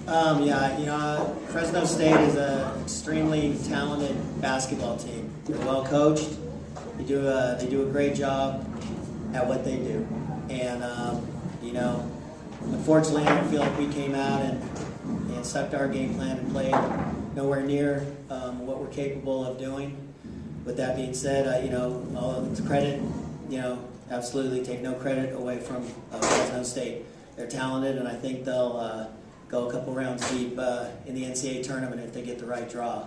Yeah, Fresno State is an extremely talented basketball team. They're well coached. They do a great job at what they do. And, unfortunately, I don't feel like we came out and stuck to our game plan and played nowhere near what we're capable of doing. With that being said, all of the credit, absolutely take no credit away from Fresno State. They're talented, and I think they'll go a couple rounds deep in the NCAA tournament if they get the right draw.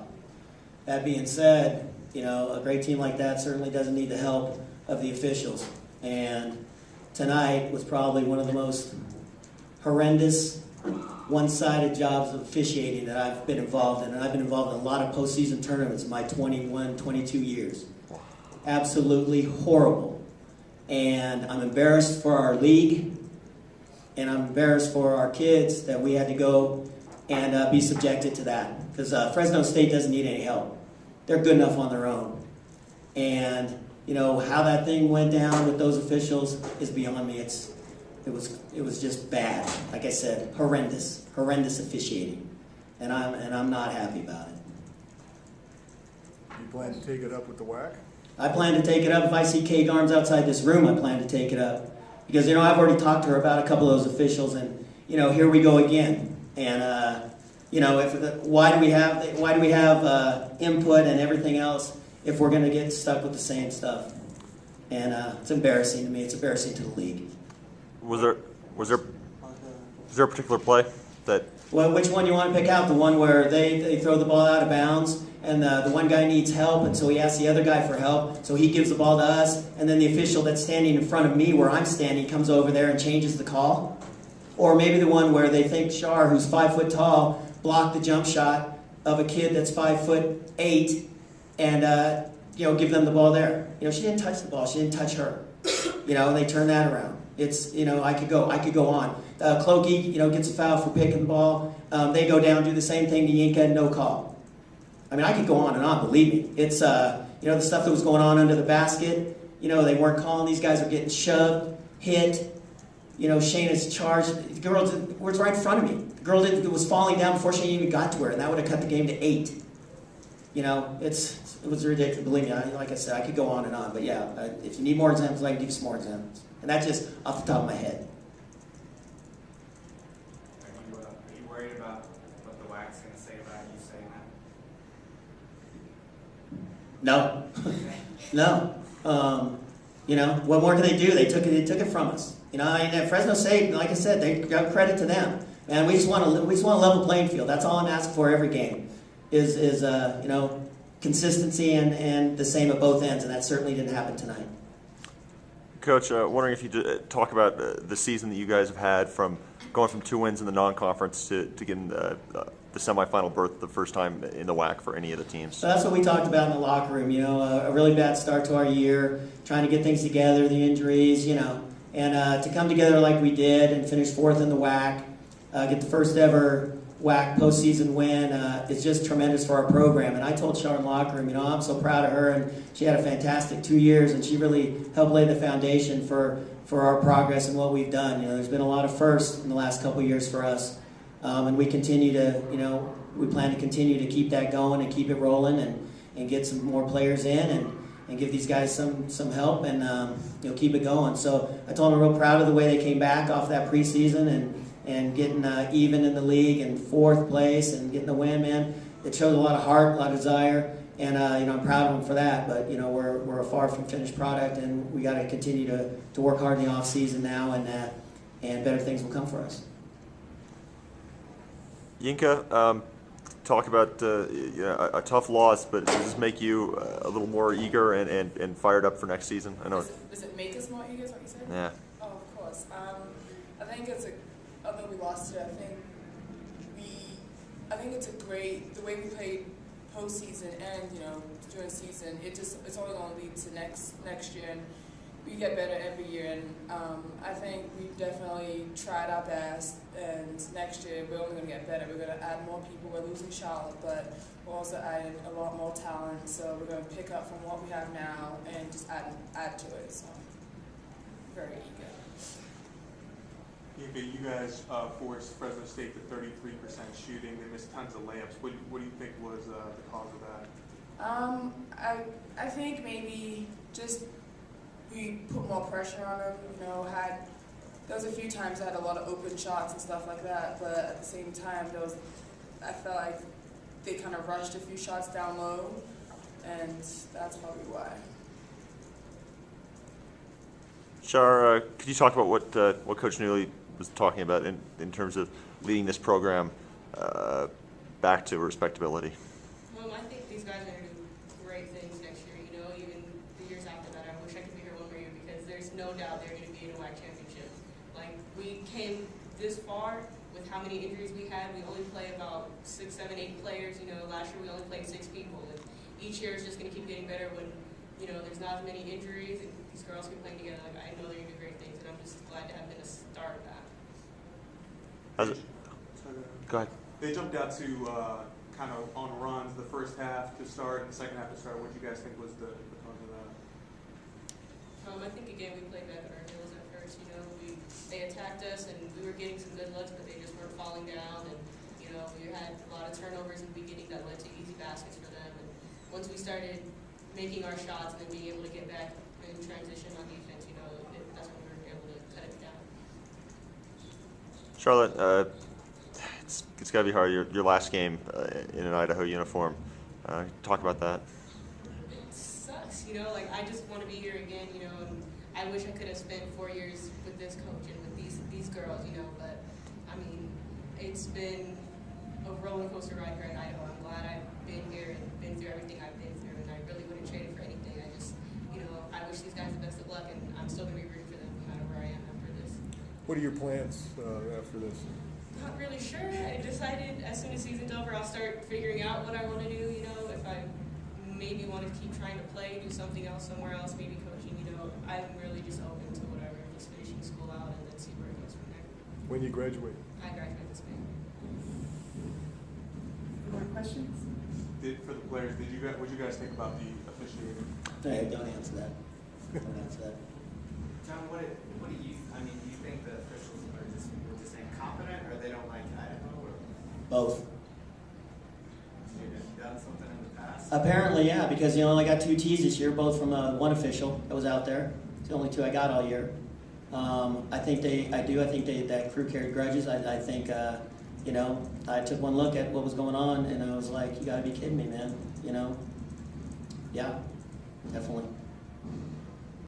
That being said, a great team like that certainly doesn't need the help of the officials. And tonight was probably one of the most horrendous, one-sided jobs of officiating that I've been involved in. And I've been involved in a lot of postseason tournaments in my 21, 22 years. Absolutely horrible. And I'm embarrassed for our league. And I'm embarrassed for our kids that we had to go and be subjected to that. Because Fresno State doesn't need any help. They're good enough on their own. And, how that thing went down with those officials is beyond me. It was just bad. Like I said, horrendous officiating. And I'm not happy about it. You plan to take it up with the WAC? I plan to take it up. If I see Kate Arms outside this room, I plan to take it up. Because, I've already talked to her about a couple of those officials, and, here we go again. And, why do we have input and everything else if we're going to get stuck with the same stuff? And it's embarrassing to me. It's embarrassing to the league. Was there a particular play that? Well, which one you want to pick out? The one where they throw the ball out of bounds, and the one guy needs help, and so he asks the other guy for help, so he gives the ball to us, and then the official that's standing in front of me where I'm standing comes over there and changes the call? Or maybe the one where they think Shar, who's 5 foot tall, blocked the jump shot of a kid that's 5'8", and give them the ball there. She didn't touch the ball. She didn't touch her. And they turn that around. It's I could go on. Clokey, gets a foul for picking the ball. They go down, do the same thing to Yinka, and no call. I mean, I could go on and on. Believe me, it's the stuff that was going on under the basket. They weren't calling. These guys are getting shoved, hit. Shayna's charged. The girl was right in front of me. The girl was falling down before Shayna even got to her, and that would have cut the game to 8. It was ridiculous. Believe me, like I said, I could go on and on. But yeah, if you need more examples, I can give you some more examples. And that's just off the top of my head. Are you worried about what the WAC's going to say about you saying that? No. No. What more can they do? They took it from us. And Fresno State, like I said, they got credit to them. And we just want a level playing field. That's all I'm asking for every game. Is consistency and the same at both ends, and that certainly didn't happen tonight. Coach, wondering if you could talk about the season that you guys have had from going from 2 wins in the non-conference to getting the semifinal berth the first time in the WAC for any of the teams. So that's what we talked about in the locker room. A really bad start to our year, trying to get things together, the injuries, and to come together like we did and finish 4th in the WAC, get the first ever WAC postseason win is just tremendous for our program. And I told Shar in the locker room, I'm so proud of her, and she had a fantastic 2 years, and she really helped lay the foundation for our progress and what we've done. There's been a lot of firsts in the last couple of years for us, and we continue to, we plan to continue to keep that going and keep it rolling and get some more players in and give these guys some help and keep it going. So I told them I'm real proud of the way they came back off that preseason and getting even in the league and 4th place and getting the win, man. It shows a lot of heart, a lot of desire, and I'm proud of them for that. But we're a far from finished product, and we got to continue to work hard in the off season now, and better things will come for us. Yinka, talk about a tough loss, but does this make you a little more eager and fired up for next season? I know. Does it make us more eager? Is what you said? Yeah. Oh, of course. I think although we lost it, I think it's the way we played postseason and during season. It's only going to lead to next year, and we get better every year. And I think we've definitely tried our best. And next year we're only going to get better. We're going to add more people. We're losing Charlotte, but we're also adding a lot more talent. So we're going to pick up from what we have now and just add to it. So very eager. Yinka, you guys forced Fresno State to 33% shooting. They missed tons of layups. What do you think was the cause of that? I think maybe just we put more pressure on them. You know, there was a few times I had a lot of open shots and stuff like that, but at the same time, I felt like they kind of rushed a few shots down low, and that's probably why. Shar, could you talk about what Coach Newlee was talking about in terms of leading this program back to respectability? I think these guys are going to do great things next year. You know, even the years after that, I wish I could be here one more year because there's no doubt they're going to be in a WAC championship. Like, we came this far with how many injuries we had. We only play about 6, 7, 8 players. You know, last year we only played 6 people. And each year is just going to keep getting better when, you know, there's not as many injuries and these girls can play together. Like, I know they're going to do great things, and I'm just glad to have been a start of that. Go ahead. They jumped out to kind of on runs the first half to start and the second half to start. What do you guys think was the cause of that? I think, again, we played back on our heels at first. You know, they attacked us, and we were getting some good looks, but they just weren't falling down. And, you know, we had a lot of turnovers in the beginning that led to easy baskets for them. And once we started making our shots and then being able to get back in transition on defense, you know, that's when we were able to cut it down. Charlotte, it's got to be hard. Your last game in an Idaho uniform. Talk about that. It sucks, you know. Like, I just want to be here again, you know. And I wish I could have spent 4 years with this coach and with these girls, you know. But I mean, it's been a roller coaster ride here at Idaho. I'm glad I've been here and been through everything I've been through, and I really wouldn't trade it for anything. I just, you know, I wish these guys the best of luck, and I'm still gonna be rooting for them no matter where I am after this. What are your plans after this? Not really sure. I decided as soon as season's over, I'll start figuring out what I want to do. You know, if I maybe want to keep trying to play, do something else somewhere else, maybe coaching. You know, I'm really just open to whatever. Just finishing school out and then see where it goes from there. When you graduate? I graduate this May. More questions? For the players, what did you guys think about the officiating? Hey, don't answer that. Don't answer that. John, what do you? I mean, do you think the officials were just incompetent, or they don't like Idaho, or Both. they've done something in the past? Apparently, yeah, because you only got 2 T's this year, both from one official that was out there. It's the only 2 I got all year. I think that crew carried grudges. I think, you know, I took one look at what was going on, and I was like, you got to be kidding me, man. You know? Yeah, definitely.